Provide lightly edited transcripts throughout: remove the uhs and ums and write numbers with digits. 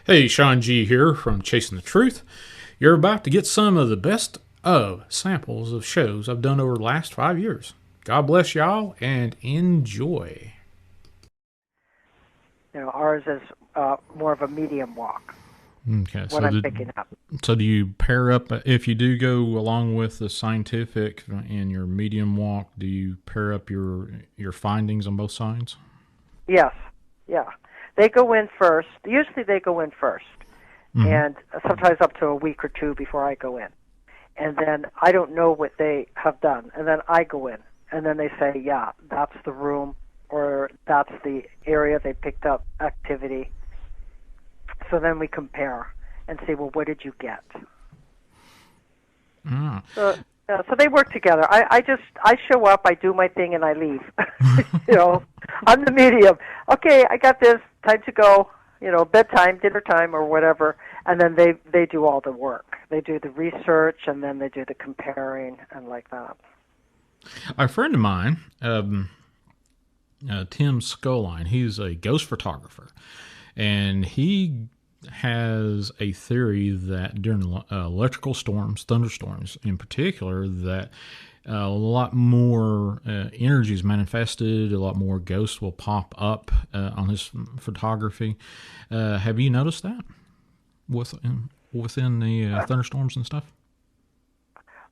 Hey, Shawn G here from Chasing the Truth. You're about to get some of the best of samples of shows I've done over the last 5 years. God bless y'all and enjoy. Ours is more of a medium walk. Okay, What I'm picking up. So do you pair up, if you do go along with the scientific and your medium walk, do you pair up your findings on both sides? Yes, yeah. They go in first. Usually they go in first, and sometimes up to a week or two before I go in. And then I don't know what they have done, and then I go in, and then they say, yeah, that's the room, or that's the area they picked up activity. So then we compare and say, well, what did you get? So they work together. I show up, I do my thing, and I leave. I'm the medium. Okay, I got this. Time to go. Bedtime, dinner time, or whatever. And then they do all the work. They do the research, and then they do the comparing, and like that. A friend of mine, Tim Skolline, he's a ghost photographer, and he has a theory that during electrical storms, thunderstorms in particular, that a lot more energy is manifested, a lot more ghosts will pop up on his photography. Have you noticed that within the thunderstorms and stuff?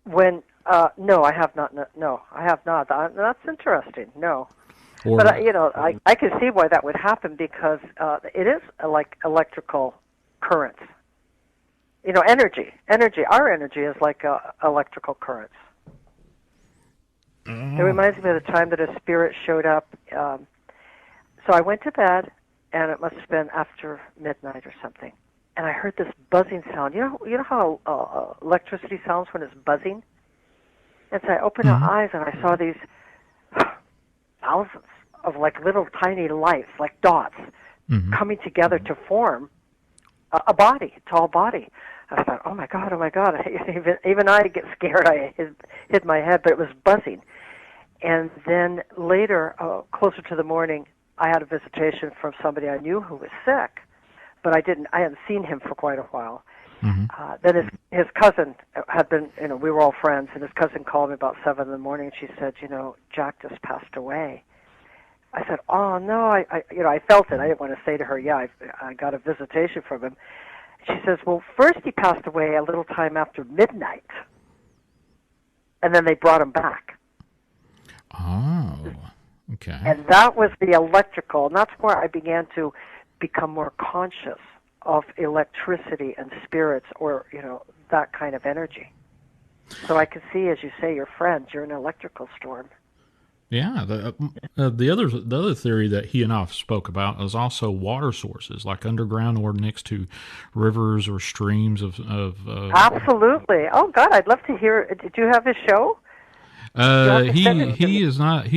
No, I have not. No, I have not. That's interesting. No. But I can see why that would happen because it is like electrical currents. Energy. Our energy is like electrical currents. It reminds me of the time that a spirit showed up. So I went to bed, and it must have been after midnight or something, and I heard this buzzing sound. You know how electricity sounds when it's buzzing? And so I opened my eyes, and I saw these thousands of like little tiny lights, like dots, coming together to form a body, a tall body. I thought, oh my God. Even I get scared. I hid my head, but it was buzzing. And then later, closer to the morning, I had a visitation from somebody I knew who was sick, but I hadn't seen him for quite a while. Then his cousin had been, we were all friends, and his cousin called me about 7 in the morning, and she said, Jack just passed away. I said, oh no, I felt it. I didn't want to say to her, yeah, I got a visitation from him. She says, well, first he passed away a little time after midnight, and then they brought him back. Oh, okay. And that was the electrical, and that's where I began to become more conscious of electricity and spirits, or, that kind of energy. So I could see, as you say, your friend, you're an electrical storm. Yeah, the other theory that he and I spoke about is also water sources, like underground or next to rivers or streams of Absolutely. Oh God, I'd love to hear. Did you have his show? He's not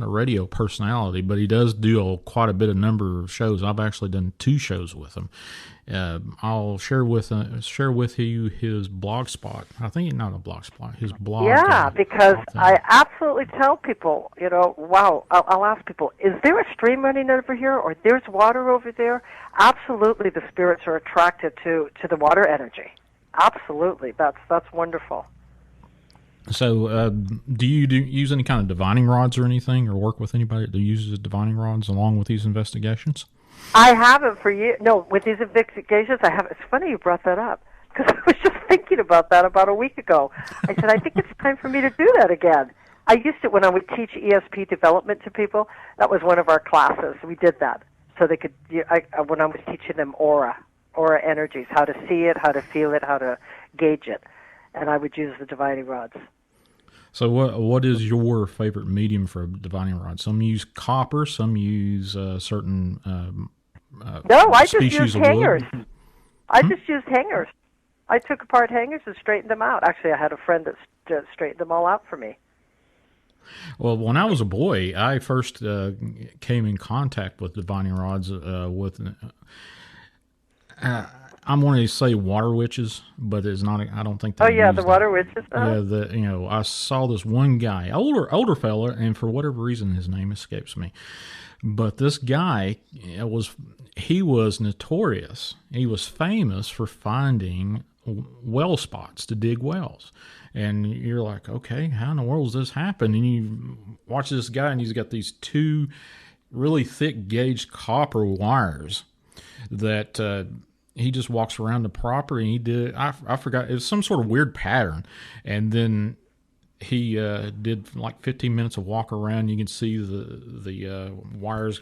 a radio personality, but he does do quite a bit of number of shows. I've actually done 2 shows with him. I'll share with you his blog spot. I think not a blog spot, his blog. Yeah, because I absolutely tell people, wow. I'll ask people, is there a stream running over here, or there's water over there? Absolutely, the spirits are attracted to the water energy. Absolutely, that's wonderful. So, do you use any kind of divining rods or anything, or work with anybody that uses divining rods along with these investigations? I haven't for years. No, with these investigations, I haven't. It's funny you brought that up, because I was just thinking about that about a week ago. I said, I think it's time for me to do that again. I used it when I would teach ESP development to people. That was one of our classes. We did that so they could, when I was teaching them aura energies, how to see it, how to feel it, how to gauge it. And I would use the divining rods. So what is your favorite medium for a divining rod? Some use copper, some use certain No, I just used hangers. Wood. I just used hangers. I took apart hangers and straightened them out. Actually, I had a friend that straightened them all out for me. Well, when I was a boy, I first came in contact with divining rods I'm going to say water witches, but it's not. I don't think. Oh yeah, the water witches. Yeah, I saw this one guy, older fella, and for whatever reason, his name escapes me. But this guy he was notorious. He was famous for finding well spots to dig wells. And you're like, okay, how in the world does this happen? And you watch this guy, and he's got these two really thick gauge copper wires that he just walks around the property. And he did, I forgot, it was some sort of weird pattern. And then he did like 15 minutes of walk around. You can see the wires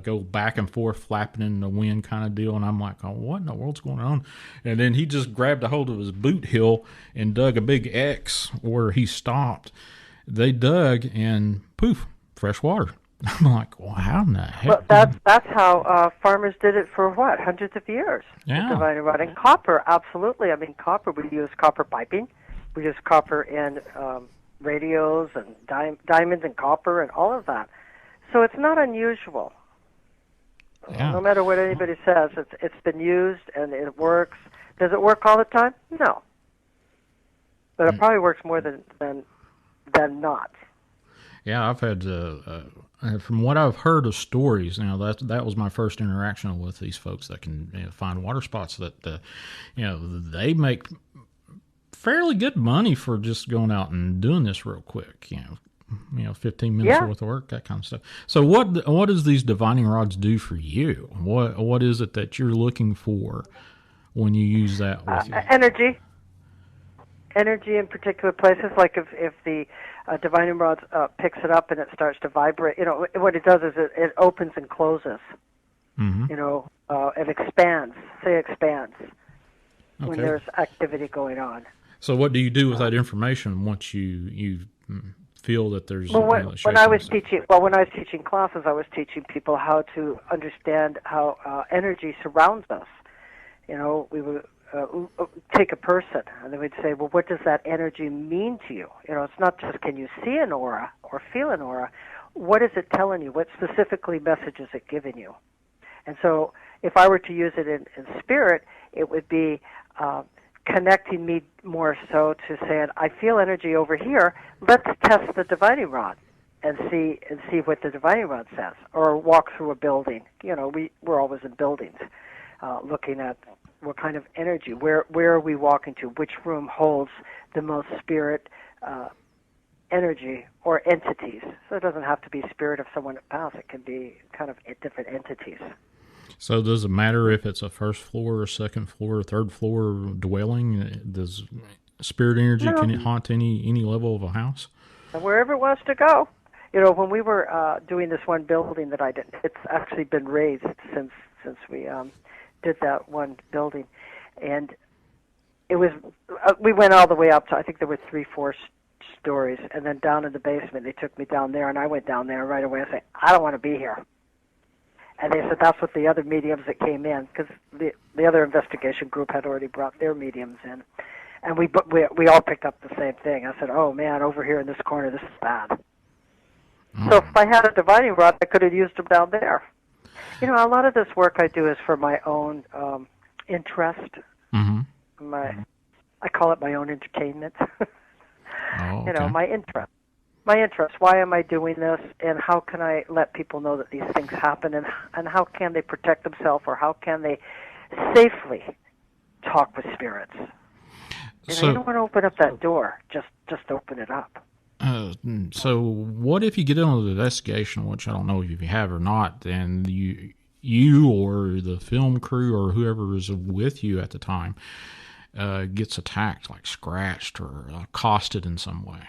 go back and forth, flapping in the wind kind of deal. And I'm like, oh, what in the world's going on? And then he just grabbed a hold of his boot heel and dug a big X where he stopped. They dug, and poof, fresh water. I'm like, well, how in the heck? Well, that's how farmers did it for what, hundreds of years. Yeah. Dividing rod. And copper, absolutely. I mean, copper, we use copper piping. We use copper in radios and diamonds and copper and all of that. So it's not unusual. Yeah. No matter what anybody says, it's been used and it works. Does it work all the time? No. But it probably works more than not. Yeah, I've had, from what I've heard of stories, now that was my first interaction with these folks that can find water spots, that they make fairly good money for just going out and doing this real quick. 15 minutes worth of work, that kind of stuff. So what does these divining rods do for you? What is it that you're looking for when you use that with you? Energy in particular places, like if the divining rod picks it up and it starts to vibrate, what it does is it opens and closes. Mm-hmm. It expands. Say expands when Okay. there's activity going on. So what do you do with that information once you feel that there's when I was teaching classes, I was teaching people how to understand how energy surrounds us. We would take a person, and they would say, well, what does that energy mean to you? It's not just can you see an aura or feel an aura. What is it telling you? What specifically message is it giving you? And so if I were to use it in spirit, it would be connecting me more so to saying, I feel energy over here. Let's test the divining rod and see what the divining rod says, or walk through a building. We're always in buildings, looking at what kind of energy. Where are we walking to? Which room holds the most spirit energy or entities? So it doesn't have to be spirit of someone that passed. It can be kind of different entities. So does it matter if it's a first floor or second floor or third floor dwelling? Does spirit energy, can it haunt any level of a house? Wherever it wants to go. When we were doing this one building that I did, it's actually been raised since we did that one building. And it was, we went all the way up to, I think there were 3-4 stories, and then down in the basement, they took me down there, and I went down there right away and said, I don't want to be here. And they said that's what the other mediums that came in, because the other investigation group had already brought their mediums in. And we all picked up the same thing. I said, oh, man, over here in this corner, this is bad. So if I had a divining rod, I could have used them down there. A lot of this work I do is for my own interest. Mm-hmm. I call it my own entertainment. Oh, okay. My interest. My interest. Why am I doing this, and how can I let people know that these things happen, and how can they protect themselves, or how can they safely talk with spirits? You don't want to open up that door. Just open it up. So what if you get into the investigation, which I don't know if you have or not, and you or the film crew or whoever is with you at the time gets attacked, like scratched or accosted in some way?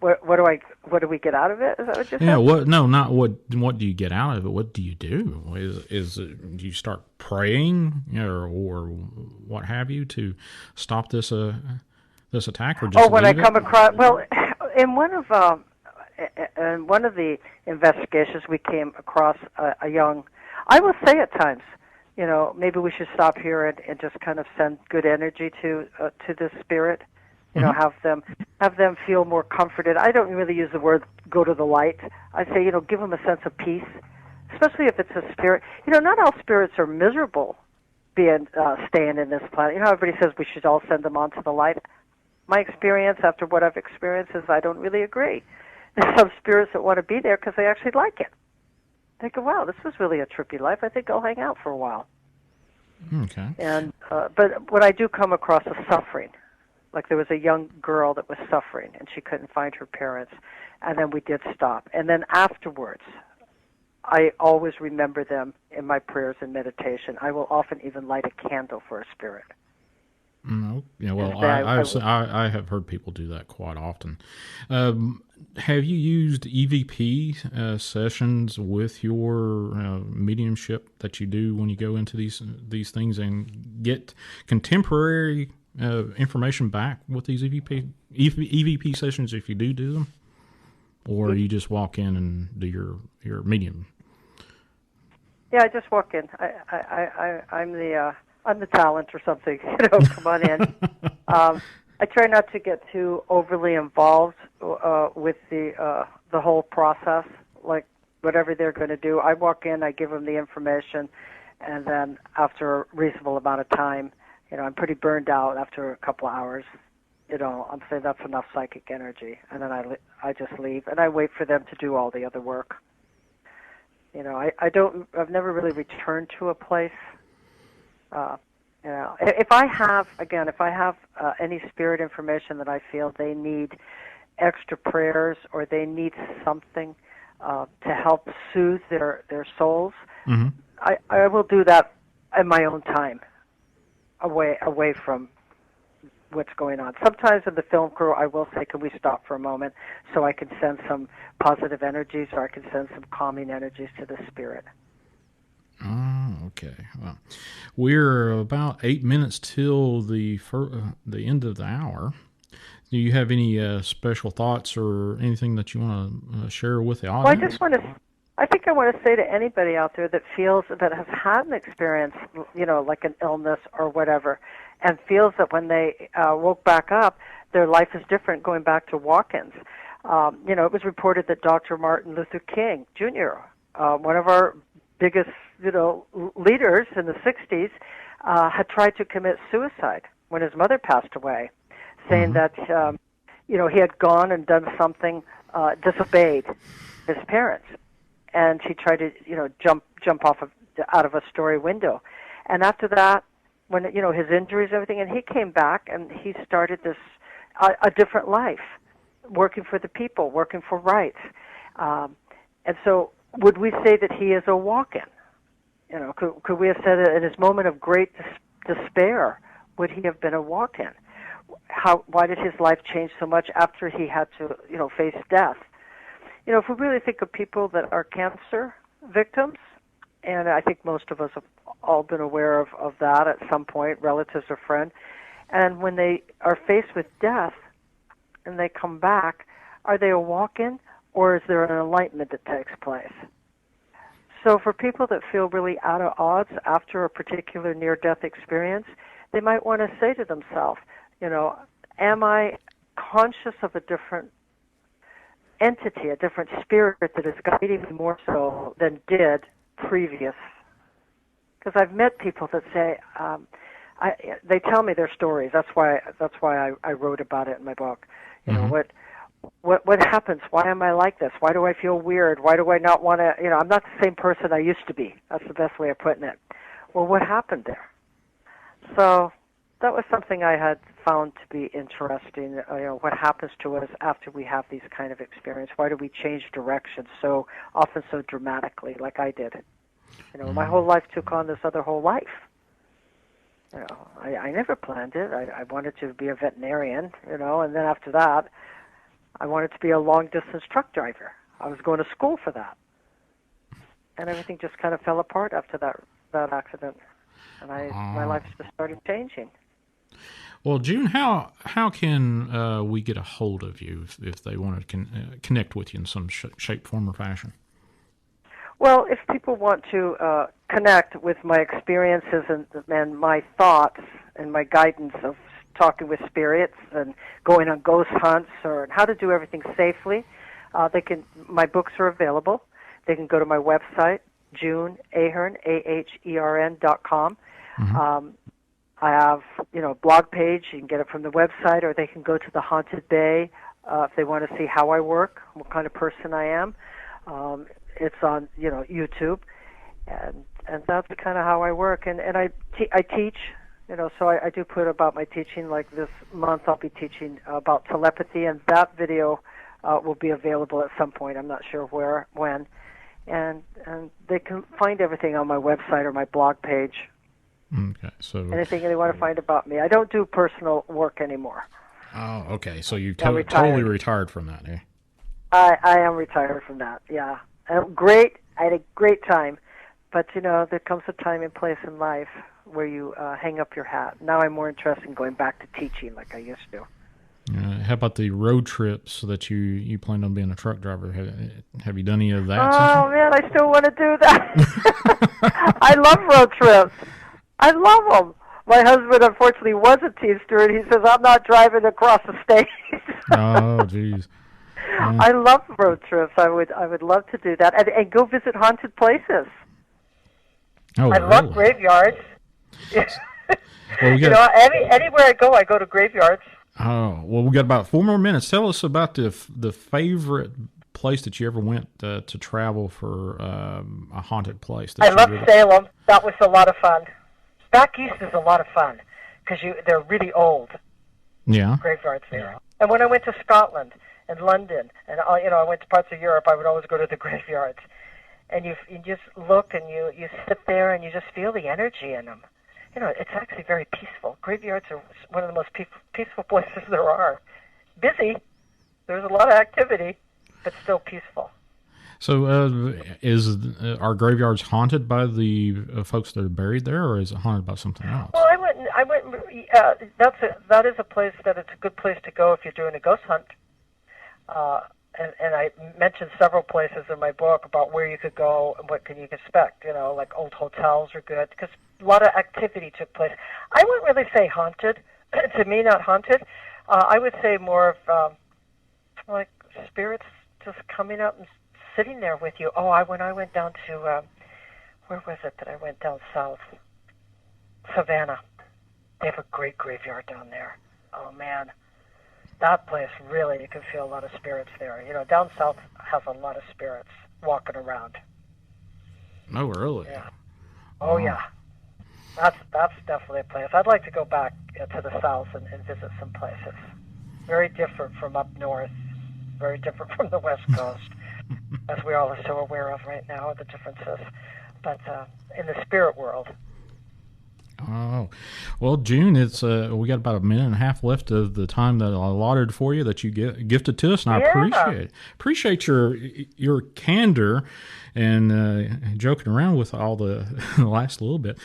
What do we get out of it? Is that what you said? Yeah. No, not what. What do you get out of it? What do you do? Is it, do you start praying or what have you to stop this attack, or just when I leave come it? across, in one of the investigations, we came across a young. I will say at times, maybe we should stop here and just kind of send good energy to the spirit. Mm-hmm. Have them feel more comforted. I don't really use the word "go to the light." I say, give them a sense of peace, especially if it's a spirit. Not all spirits are miserable staying in this planet. Everybody says we should all send them on to the light. My experience, after what I've experienced, is I don't really agree. there's some spirits that want to be there because they actually like it. They go, wow, this was really a trippy life. I think I'll hang out for a while. Okay. And but when I do come across a suffering, like there was a young girl that was suffering and she couldn't find her parents, and then we did stop. And then afterwards, I always remember them in my prayers and meditation. I will often even light a candle for a spirit. No. Yeah, well, I have heard people do that quite often. Have you used EVP sessions with your mediumship that you do when you go into these things and get contemporary information back with these EVP sessions if you do them? Or you just walk in and do your medium? Yeah, I just walk in. I'm the talent or something. Come on in. I try not to get too overly involved with the whole process. Like whatever they're going to do, I walk in, I give them the information, and then after a reasonable amount of time, I'm pretty burned out after a couple of hours. I'm saying that's enough psychic energy, and then I just leave and I wait for them to do all the other work. I've never really returned to a place. If I have any spirit information that I feel they need extra prayers or they need something to help soothe their souls, mm-hmm. I will do that in my own time, away from what's going on. Sometimes in the film crew, I will say, can we stop for a moment so I can send some positive energies or I can send some calming energies to the spirit. Oh, okay. Well, we're about 8 minutes till the end of the hour. Do you have any special thoughts or anything that you want to share with the audience? Well, I think I want to say to anybody out there that has had an experience, like an illness or whatever, and feels that when they woke back up, their life is different going back to walk-ins. It was reported that Dr. Martin Luther King Jr., one of our biggest, leaders in the 60s, had tried to commit suicide when his mother passed away, saying mm-hmm. that, he had gone and done something, disobeyed his parents. And he tried to, jump out of a story window. And after that, when, his injuries and everything, and he came back and he started this, a different life, working for the people, working for rights. And so would we say that he is a walk-in? Could we have said that in his moment of great despair, would he have been a walk-in? Why did his life change so much after he had to, face death? If we really think of people that are cancer victims, and I think most of us have all been aware of that at some point, relatives or friends, and when they are faced with death and they come back, are they a walk-in or is there an enlightenment that takes place? So for people that feel really out of odds after a particular near-death experience, they might want to say to themselves, am I conscious of a different entity, a different spirit that is guiding me more so than did previous? Because I've met people that say, they tell me their stories. That's why I wrote about it in my book. Mm-hmm. What happens? Why am I like this? Why do I feel weird? Why do I not want to? I'm not the same person I used to be. That's the best way of putting it. Well, what happened there? So that was something I had found to be interesting. What happens to us after we have these kind of experience? Why do we change direction so often, so dramatically, like I did? My whole life took on this other whole life. I never planned it. I wanted to be a veterinarian, and then after that, I wanted to be a long-distance truck driver. I was going to school for that. And everything just kind of fell apart after that accident. And my life just started changing. Well, June, how can we get a hold of you if they want to connect with you in some shape, form, or fashion? Well, if people want to connect with my experiences and my thoughts and my guidance of talking with spirits and going on ghost hunts or how to do everything safely, my books are available. They can go to my website, June Ahern, AHERN.com. Mm-hmm. I have, a blog page. You can get it from the website, or they can go to the Haunted Bay if they want to see how I work, what kind of person I am. It's on, YouTube, and that's kind of how I work. And I teach, so I do put about my teaching. Like this month, I'll be teaching about telepathy, and that video will be available at some point. I'm not sure when. And they can find everything on my website or my blog page. Okay, so anything they want to find about me. I don't do personal work anymore. Oh, okay. So you totally retired from that, eh? I am retired from that. Yeah, great. I had a great time, but there comes a time and place in life where you hang up your hat. Now I'm more interested in going back to teaching like I used to. How about the road trips that you planned on being a truck driver? Have you done any of that? Oh, man, I still want to do that. I love road trips. I love them. My husband, unfortunately, was a teamster, and he says, I'm not driving across the state. Oh, geez. Yeah. I love road trips. I would love to do that. And go visit haunted places. Oh, I love graveyards. Well, anywhere I go to graveyards. Oh, well, we got about 4 more minutes. Tell us about the favorite place that you ever went to travel for a haunted place. I love Salem. That was a lot of fun. Back east is a lot of fun because they're really old. Yeah. Graveyards there. And when I went to Scotland and London, and I went to parts of Europe, I would always go to the graveyards. And you just look and you sit there and you just feel the energy in them. It's actually very peaceful. Graveyards are one of the most peaceful places there are. Busy. There's a lot of activity, but still peaceful. So, are graveyards haunted by the folks that are buried there, or is it haunted by something else? Well, I wouldn't. That is a place that it's a good place to go if you're doing a ghost hunt. And I mentioned several places in my book about where you could go and what can you expect. Like old hotels are good because a lot of activity took place. I wouldn't really say haunted. To me, not haunted. I would say more of like spirits just coming up and sitting there with you. Oh, when I went down to where was it that I went down south? Savannah. They have a great graveyard down there. Oh man. That place, really, you can feel a lot of spirits there. Down south has a lot of spirits walking around. Oh, really? Yeah. Oh, yeah. That's definitely a place. I'd like to go back to the south and visit some places. Very different from up north. Very different from the West Coast, as we all are so aware of right now, the differences. But in the spirit world. Oh, well, June, it's we got about a minute and a half left of the time that I allotted for you that you gifted to us, and I appreciate your candor and joking around with all the last little bit.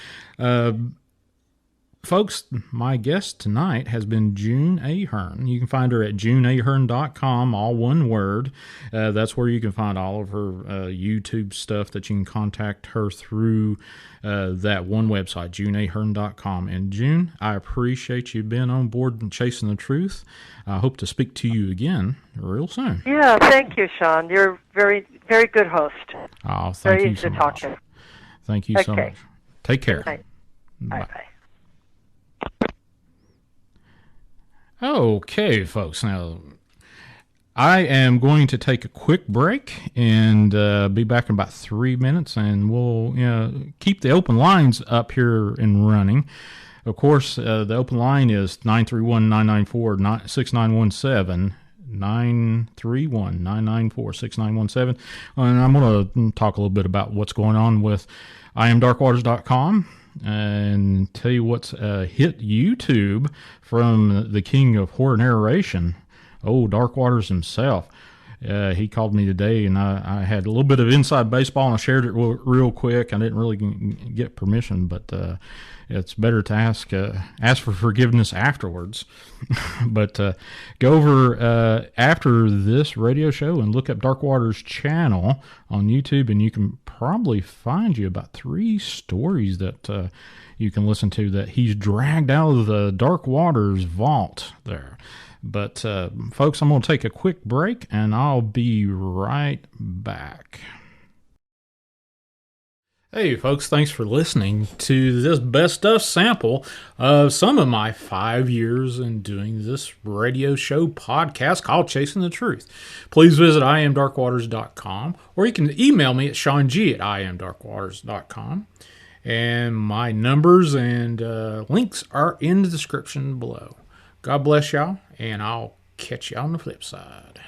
Folks, my guest tonight has been June Ahern. You can find her at juneahern.com, all one word. That's where you can find all of her YouTube stuff that you can contact her through that one website, juneahern.com. And June, I appreciate you being on board and chasing the truth. I hope to speak to you again real soon. Yeah, thank you, Shawn. You're a very, very good host. Oh, thank you so much. Very easy to talk to. Thank you so much. Take care. Bye. Bye. Okay, folks. Now, I am going to take a quick break and be back in about 3 minutes, and we'll keep the open lines up here and running. Of course, the open line is 931-994-6917, 931-994-6917. And I'm going to talk a little bit about what's going on with IamDarkWaters.com. And tell you what's hit YouTube from the king of horror narration, Dark Waters himself. He called me today, and I had a little bit of inside baseball, and I shared it real quick. I didn't really get permission, but it's better to ask for forgiveness afterwards. But go over after this radio show and look up Dark Waters channel on YouTube, and you can probably find you about 3 stories that you can listen to that he's dragged out of the Dark Waters vault there. But, folks, I'm going to take a quick break, and I'll be right back. Hey, folks, thanks for listening to this best stuff sample of some of my 5 years in doing this radio show podcast called Chasing the Truth. Please visit iamdarkwaters.com, or you can email me at ShawnG@iamdarkwaters.com. And my numbers and links are in the description below. God bless y'all, and I'll catch you on the flip side.